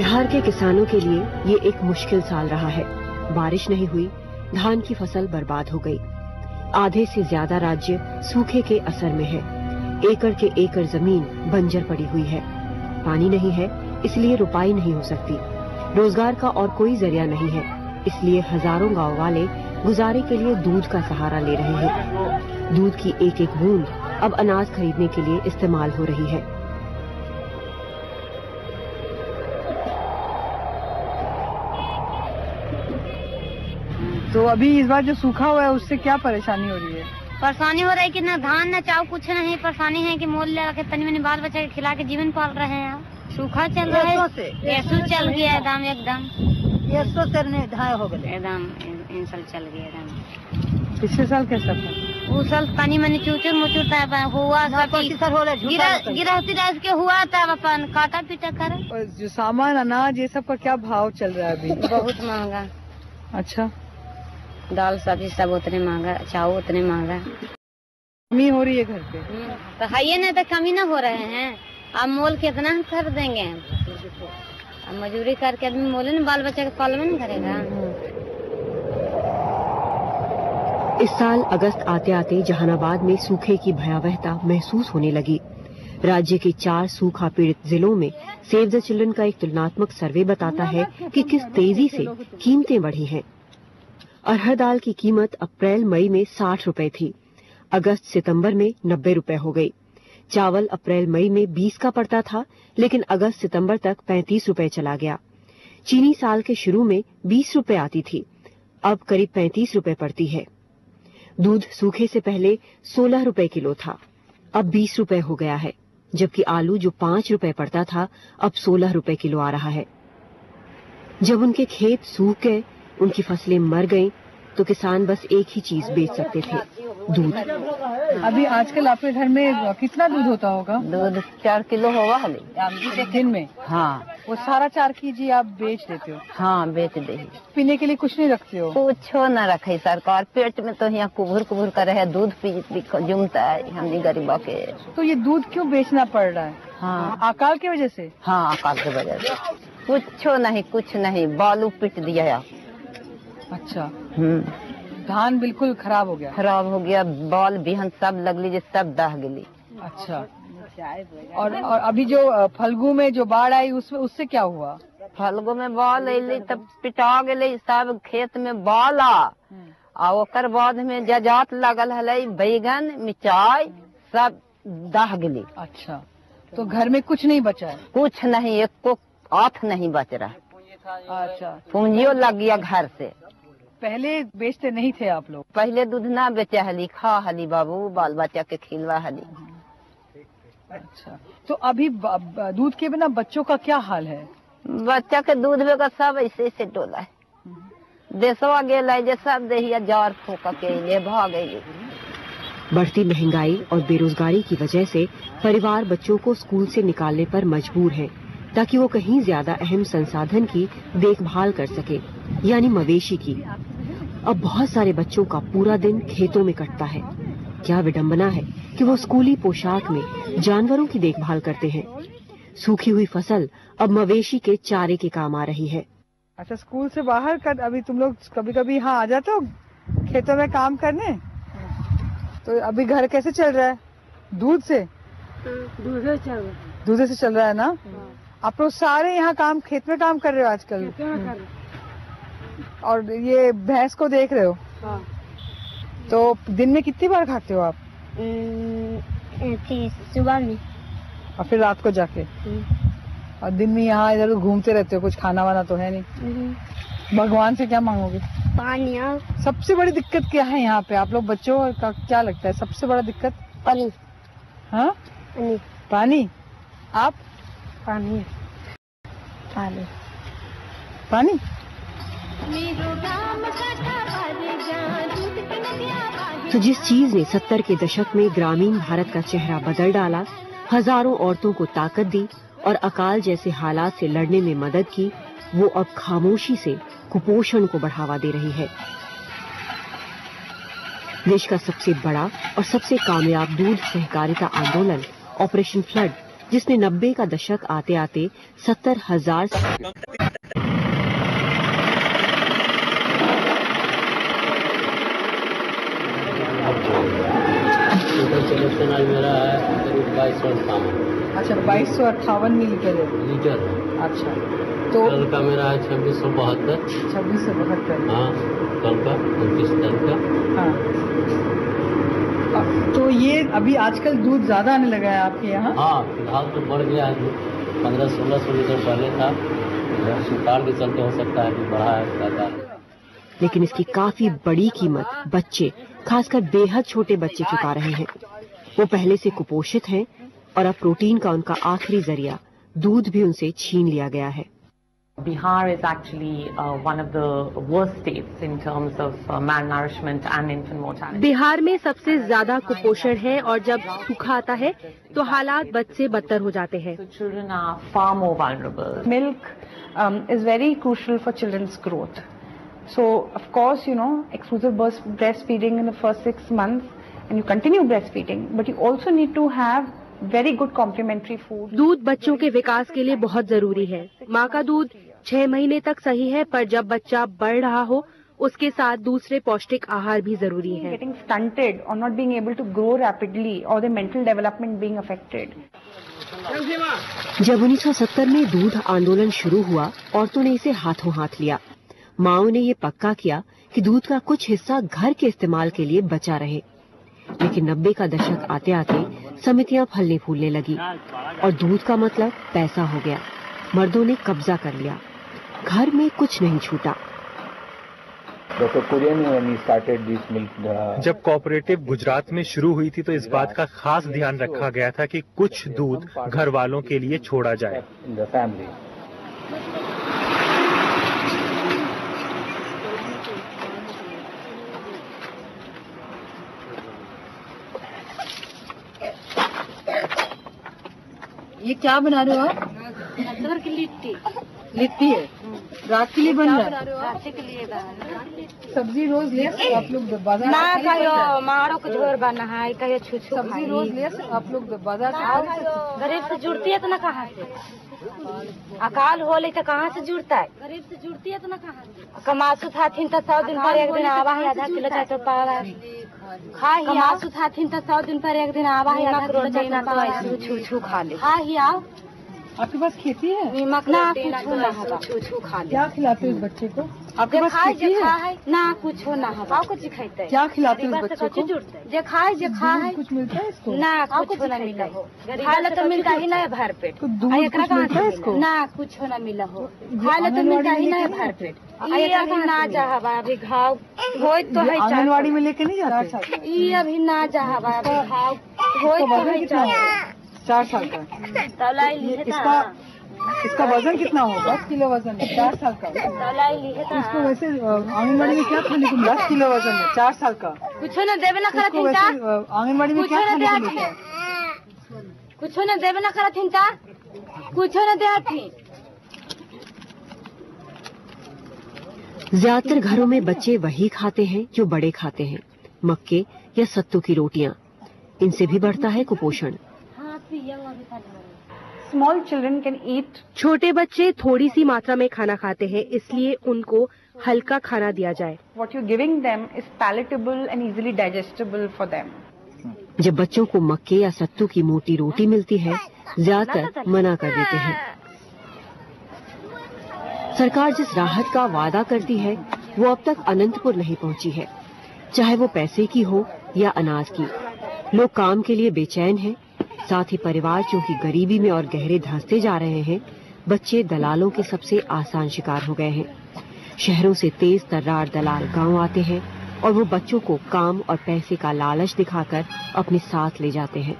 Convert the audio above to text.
बिहार के किसानों के लिए ये एक मुश्किल साल रहा है। बारिश नहीं हुई, धान की फसल बर्बाद हो गई। आधे से ज्यादा राज्य सूखे के असर में है। एकड़ के एकड़ जमीन बंजर पड़ी हुई है। पानी नहीं है, इसलिए रुपाई नहीं हो सकती। रोजगार का और कोई जरिया नहीं है, इसलिए हजारों गांव वाले गुजारे के लिए दूध का सहारा ले रहे हैं। दूध की एक एक बूंद अब अनाज खरीदने के लिए इस्तेमाल हो रही है। तो अभी इस बार जो सूखा हुआ है उससे क्या परेशानी हो रही है? परेशानी हो रही है कि न धान न चाव कुछ नहीं। परेशानी है कि मोल ले के तनी मनी बाल बच्चे के खिला के जीवन पाल रहे हैं। सूखा चल रहा है, ऐसू चल गया एकदम ऐसो करने ढाई हो गए एकदम इन साल चल गया एकदम। पिछले साल कैसा था? वो साल तनी मनी चूचुर मुचुर था हुआ गिरहती राज के हुआ था अपन काटा पीटा कर। और जो सामान अनाज ये सब का क्या भाव चल रहा है अभी? बहुत महंगा। अच्छा, दाल सब्जी सब उतने महंगा, चावल उतने महंगा। कमी हो रही है घर पे? तो है ये नहीं तो कमी ना हो रहे हैं। अब मोल कितना हम कर देंगे? अब मजदूरी करके आदमी मोले ना बाल बच्चे के पालवे नहीं करेगा। इस साल अगस्त आते आते जहानाबाद में सूखे की भयावहता महसूस होने लगी। राज्य के 4 सूखा पीड़ित जिलों में सेव द चिल्ड्रन का एक तुलनात्मक सर्वे बताता है कि किस तेजी से कीमतें बढ़ी हैं। अरहर दाल की कीमत अप्रैल मई में 60 रुपए थी, अगस्त सितंबर में 90 रुपए हो गई। चावल अप्रैल मई में 20 का पड़ता था, लेकिन अगस्त सितंबर तक 35 रुपए चला गया। चीनी साल के शुरू में 20 रुपए आती थी, अब करीब 35 रुपए पड़ती है। दूध सूखे से पहले 16 रुपए किलो था, अब 20 रुपए हो गया है, जबकि आलू जो 5 रुपए पड़ता था अब 16 रुपए किलो आ रहा है। जब उनके खेत सूख गए, उनकी फसलें मर गईं, तो किसान बस एक ही चीज बेच सकते थे, दूध। अभी आजकल आपके घर में कितना दूध होता होगा? दूध 4 किलो होगा दिन में? हाँ। वो सारा 4 केजी आप बेच देते हो? हाँ, बेच दे। पीने के लिए कुछ नहीं रखते हो? कुछ न रखे सरकार, पेट में तो यहाँ कुबूर कुबूर कर रहे, दूध पी जुमता है हम गरीबों के। तो ये दूध क्यों बेचना पड़ रहा है? हाँ, अकाल की वजह से? हाँ, अकाल की वजह से। कुछ नहीं बालू पीट दिया। अच्छा। धान बिल्कुल खराब हो गया? बाल बिहन सब लगली जे सब दह गली। अच्छा। और अभी जो फल्गु में जो बाढ़ आई उससे क्या हुआ? फल्गु में बाल अली तब पिटा गई सब खेत में बाल आ ओकर बाद में जजात लगल है, बैगन मिर्चाई सब दह गली। अच्छा, तो घर में कुछ नहीं बचा है? कुछ नहीं, एक को आठ नहीं बच रहा। अच्छा, पूंजियो लग गया घर से। पहले बेचते नहीं थे आप लोग? पहले दूध ना बेचे हली, खा हली बाबू, बाल बच्चा के खिलवा हली। अच्छा, तो अभी दूध के बिना बच्चों का क्या हाल है? बच्चा के दूध बेगा सब ऐसे ऐसे डोला है। देशवा गेला जे सब देहिया जार फूका के लिए भाग गई। बढ़ती महंगाई और बेरोजगारी की वजह से परिवार बच्चों को स्कूल से निकालने पर मजबूर है, ताकि वो कहीं ज्यादा अहम संसाधन की देखभाल कर सके, यानी मवेशी की। अब बहुत सारे बच्चों का पूरा दिन खेतों में कटता है। क्या विडंबना है कि वो स्कूली पोशाक में जानवरों की देखभाल करते हैं। सूखी हुई फसल अब मवेशी के चारे के काम आ रही है। अच्छा, स्कूल से बाहर कर अभी तुम लोग कभी कभी यहाँ आ जाते हो खेतों में काम करने? तो अभी घर कैसे चल रहा है? दूध से? दूध से चल रहा है ना? आप लोग सारे यहाँ खेत में काम कर रहे हो आजकल? और ये भैंस को देख रहे हो? हाँ। तो दिन में कितनी बार खाते हो आप? सुबह में और फिर रात को जाके? और दिन में यहाँ इधर घूमते रहते हो, कुछ खाना वाना तो है नहीं? भगवान से क्या मांगोगे? पानी। सबसे बड़ी दिक्कत क्या है यहाँ पे? आप लोग बच्चों का क्या लगता है सबसे बड़ा दिक्कत? पानी। हाँ, पानी। आप? पानी। तो जिस चीज ने 70 के दशक में ग्रामीण भारत का चेहरा बदल डाला, हजारों औरतों को ताकत दी और अकाल जैसे हालात से लड़ने में मदद की, वो अब खामोशी से कुपोषण को बढ़ावा दे रही है। देश का सबसे बड़ा और सबसे कामयाब दूध सहकारिता आंदोलन ऑपरेशन फ्लड जिसने 90 का दशक आते आते 70,000 कलेक्शन आज मेरा है करीब 2258। अच्छा, 2258 लीटर। अच्छा, तो कल का मेरा है 2672। 2672। हाँ, कल का 29 तारीख का। हाँ, तो ये अभी आजकल दूध ज्यादा आने लगा है आपके यहाँ? हाँ, फिलहाल तो बढ़ गया है। 1500-1600 लीटर पहले था। सुखाड़ के चलते हो सकता है कि बढ़ा है ज्यादा। लेकिन इसकी काफी बड़ी कीमत बच्चे, खासकर बेहद छोटे बच्चे चुका रहे हैं। वो पहले से कुपोषित हैं और अब प्रोटीन का उनका आखिरी जरिया दूध भी उनसे छीन लिया गया है। Bihar is actually one of the worst states in terms of malnourishment and infant mortality. Bihar में सबसे ज्यादा कुपोषण है और जब सूखा आता है तो हालात बद से बदतर हो जाते हैं। So children are far more vulnerable. Milk is very crucial for children's growth. So of course, exclusive breastfeeding in the first 6 months, and you continue breastfeeding, but you also need to have very good complementary food. दूध बच्चों के विकास के लिए बहुत जरूरी है। माँ का दूध 6 महीने तक सही है, पर जब बच्चा बढ़ रहा हो उसके साथ दूसरे पौष्टिक आहार भी जरूरी है। Getting stunted or not being able to grow rapidly or the mental development being affected. जब 1970 में दूध आंदोलन शुरू हुआ, औरतों ने इसे हाथों हाथ लिया। माओं ने ये पक्का किया कि दूध का कुछ हिस्सा घर के इस्तेमाल के लिए बचा रहे। लेकिन 90 का दशक आते आते समितियां फलने फूलने लगी और दूध का मतलब पैसा हो गया। मर्दों ने कब्जा कर लिया, घर में कुछ नहीं छूटा। जब कोऑपरेटिव गुजरात में शुरू हुई थी तो इस बात का खास ध्यान रखा गया था कि कुछ दूध घर वालों के लिए छोड़ा जाए। ये क्या बना रहे हो आप? घर की लिट्टी है, रात के लिए बन रहा है। रात के लिए सब्जी रोज ले आप लोग बाजार ना कहियो मारो के झोर बना है, कहियो छुछू सब्जी रोज ले आप लोग बाजार से। गरीब से जुड़ती है तो ना कहाँ से? अकाल होले तो कहाँ से जुड़ता है? गरीब से जुड़ती है तो ना कहाँ से? कमासु थाथिन तो 100 दिन पर एक दिन आवा है, आधा किलो चाहे तो पावा खाई। कमासु थाथिन तो 100 दिन पर एक दिन आवा है, आधा किलो चाहे तो पावा छुछू खा ले। खाई आओ। आपके पास खेती है? नीमक ना छुछू खा ले। क्या खिलाते हो इस बच्चे को? आपके पास खेती है? ना कुछ ना हवा कुछ खाते। क्या खिलाते हो इस बच्चे को? जे खाए जे खाए कुछ मिलता है इसको? ना कुछ ना मिला हो। खाए तो मिलता ही ना है भर पेट। तो दूध कुछ मिलता है इसको? ना कुछ ना मिला हो। खाए तो मिलता ही ना है भर पेट। ये अभी ना जा हवा, अभी घाव हो तो है। आंगनवाड़ी में लेके नहीं जाते? ये अभी ना जा हवा, अभी घाव हो तो है। 4 साल का। इसका वजन कितना होगा? 10 किलो वजन है। 4 साल का। इसको वैसे आंगनबाड़ी में क्या खाने को? 10 किलो वजन है, 4 साल का। कुछ ना देवे ना करत वैसे आंगनबाड़ी में क्या खाने को मिलता है? कुछ ना देवे ना करत हिंता, कुछ ना देती। ज्यादातर घरों में बच्चे वही खाते हैं जो बड़े खाते हैं, मक्के या सत्तू की रोटियां। इनसे भी बढ़ता है कुपोषण। Small children can eat. छोटे बच्चे थोड़ी सी मात्रा में खाना खाते हैं, इसलिए उनको हल्का खाना दिया जाए। What you're giving them is palatable and easily digestible for them. जब बच्चों को मक्के या सत्तू की मोटी रोटी मिलती है, ज्यादातर मना कर देते हैं। सरकार जिस राहत का वादा करती है वो अब तक अनंतपुर नहीं पहुंची है, चाहे वो पैसे की हो या अनाज की। लोग काम के लिए बेचैन हैं, साथ ही परिवार जो कि गरीबी में और गहरे धंसते जा रहे हैं, बच्चे दलालों के सबसे आसान शिकार हो गए हैं। शहरों से तेज तर्रार दलाल गांव आते हैं और वो बच्चों को काम और पैसे का लालच दिखाकर अपने साथ ले जाते हैं।